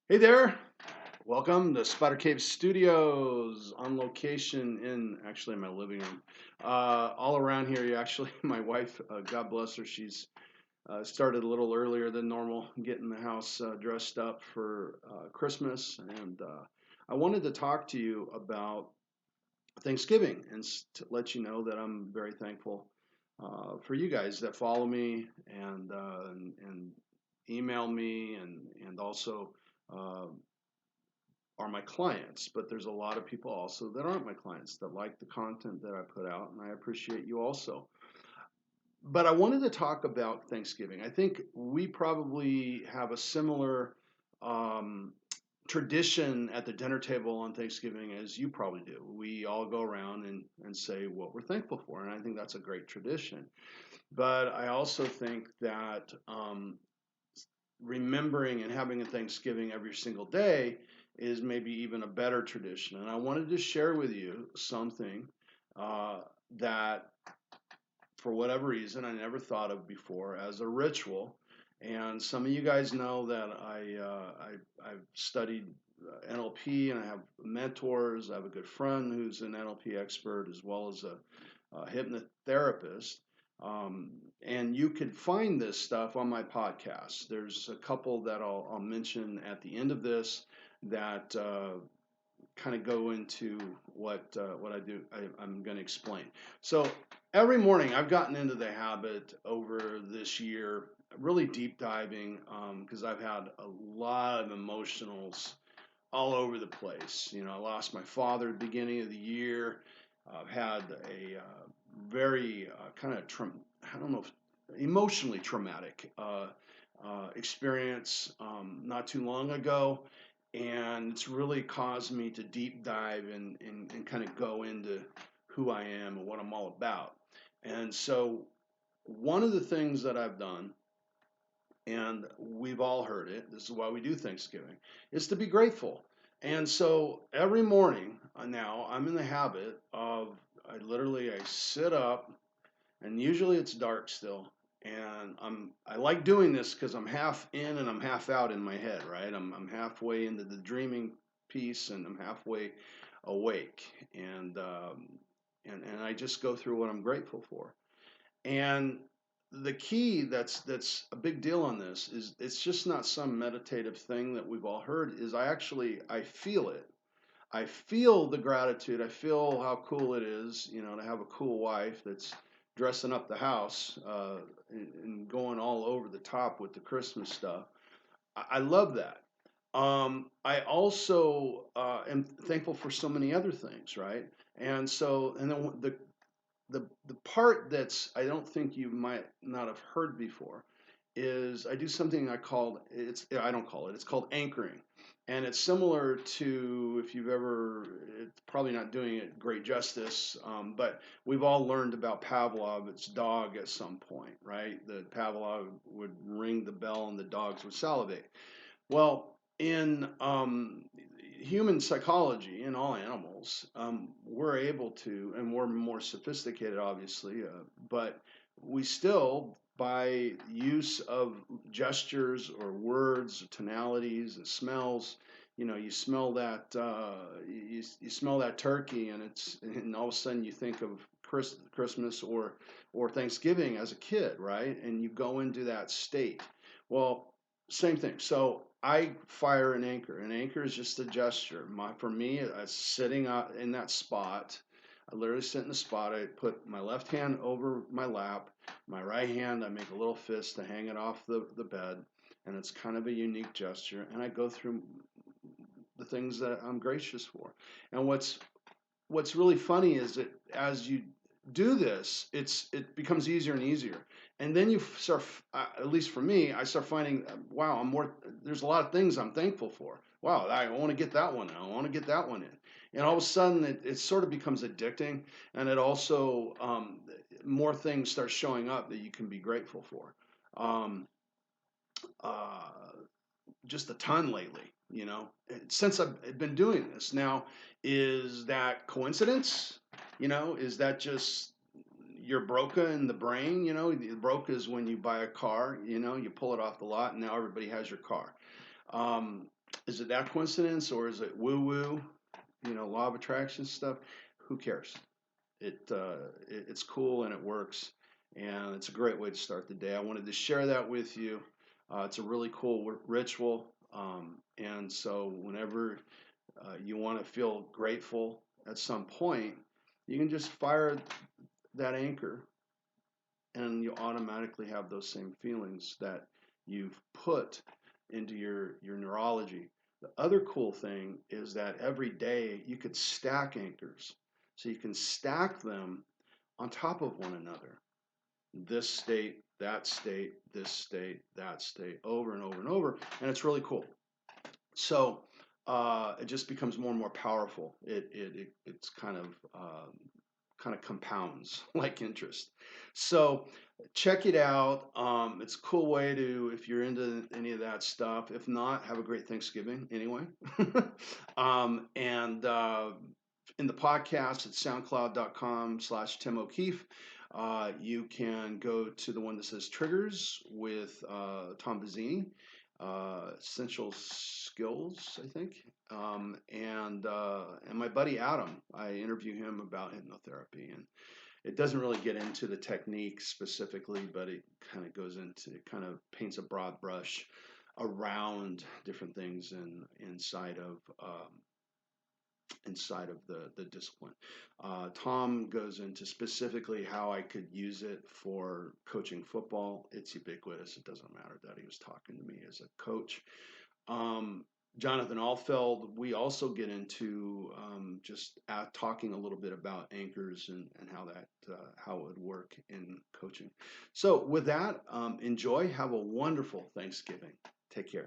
Hey there, welcome to Spider Cave Studios on location in actually my living room. All around here, you actually, my wife, God bless her, she's started a little earlier than normal getting the house dressed up for Christmas. And I wanted to talk to you about Thanksgiving and to let you know that I'm very thankful for you guys that follow me and email me and also. Uh, are my clients, but there's a lot of people also that aren't my clients that like the content that I put out, and I appreciate you also. But I wanted to talk about Thanksgiving. I think we probably have a similar um, tradition at the dinner table on Thanksgiving as you probably do. We all go around and say what we're thankful for, and I think that's a great tradition. But I also think that remembering and having a Thanksgiving every single day is maybe even a better tradition. And I wanted to share with you something uh, that, for whatever reason, I never thought of before as a ritual. And some of you guys know that I've studied NLP and I have mentors. I have a good friend who's an NLP expert as well as a hypnotherapist. And you could find this stuff on my podcast. There's a couple that I'll mention at the end of this that kind of go into what I do. I'm going to explain. So every morning, I've gotten into the habit over this year, really deep diving, because I've had a lot of emotionals all over the place. You know, I lost my father at the beginning of the year. I've had a very kind of I don't know if emotionally traumatic experience not too long ago, and it's really caused me to deep dive and kind of go into who I am and what I'm all about. And so, one of the things that I've done, and we've all heard it, this is why we do Thanksgiving, is to be grateful. And so every morning now I'm in the habit of I sit up, and usually it's dark still. And I like doing this because I'm half in and I'm half out in my head, right? I'm halfway into the dreaming piece and I'm halfway awake, and I just go through what I'm grateful for. And the key that's a big deal on this is it's just not some meditative thing that we've all heard. Is I feel it. I feel the gratitude. I feel how cool it is, to have a cool wife that's dressing up the house and going all over the top with the Christmas stuff. I love that. I also am thankful for so many other things, right? And so, and then the part that's I don't think you might not have heard before is I do something I don't call it, it's called anchoring. And it's similar to, if you've ever, it's probably not doing it great justice, but we've all learned about Pavlov's dog at some point, right? The Pavlov would ring the bell and the dogs would salivate. Well, in human psychology, in all animals, we're able to, and we're more sophisticated, obviously, but we still, by use of gestures or words, or tonalities, and smells, you smell that you smell that turkey, and all of a sudden you think of Christmas or Thanksgiving as a kid, right? And you go into that state. Well, same thing. So I fire an anchor. An anchor is just a gesture. For me, sitting out in that spot. I literally sit in the spot. I put my left hand over my lap. My right hand, I make a little fist to hang it off the bed. And it's kind of a unique gesture. And I go through the things that I'm gracious for. And what's really funny is that as you do this, it becomes easier and easier. And then you start, at least for me, I start finding, wow, I'm more. There's a lot of things I'm thankful for. Wow, I want to get that one. I want to get that one in. And all of a sudden, it sort of becomes addicting, and it also more things start showing up that you can be grateful for. Um, uh, just a ton lately, since I've been doing this. Now, is that coincidence? Is that just your broca in the brain? The broca is when you buy a car, you pull it off the lot and now everybody has your car. Um, Is it that coincidence or is it woo woo? Law of attraction stuff. Who cares? It's cool and it works, and it's a great way to start the day. I wanted to share that with you. It's a really cool ritual, and so whenever you want to feel grateful at some point, you can just fire that anchor, and you automatically have those same feelings that you've put into your neurology. The other cool thing is that every day you could stack anchors. So you can stack them on top of one another. This state, that state, this state, that state, over and over and over. And it's really cool. So it just becomes more and more powerful. It's kind of compounds like interest. So check it out. It's a cool way to, if you're into any of that stuff. If not, have a great Thanksgiving anyway. And in the podcast at soundcloud.com/Tim O'Keefe. You can go to the one that says Triggers with Tom Bazzini, Essential Skills, I think. And my buddy Adam, I interview him about hypnotherapy, and it doesn't really get into the technique specifically, but it kind of paints a broad brush around different things inside of the discipline. Tom goes into specifically how I could use it for coaching football. It's ubiquitous. It doesn't matter that he was talking to me as a coach. Jonathan Alfeld, we also get into just talking a little bit about anchors and how it would work in coaching. So with that, enjoy. Have a wonderful Thanksgiving. Take care.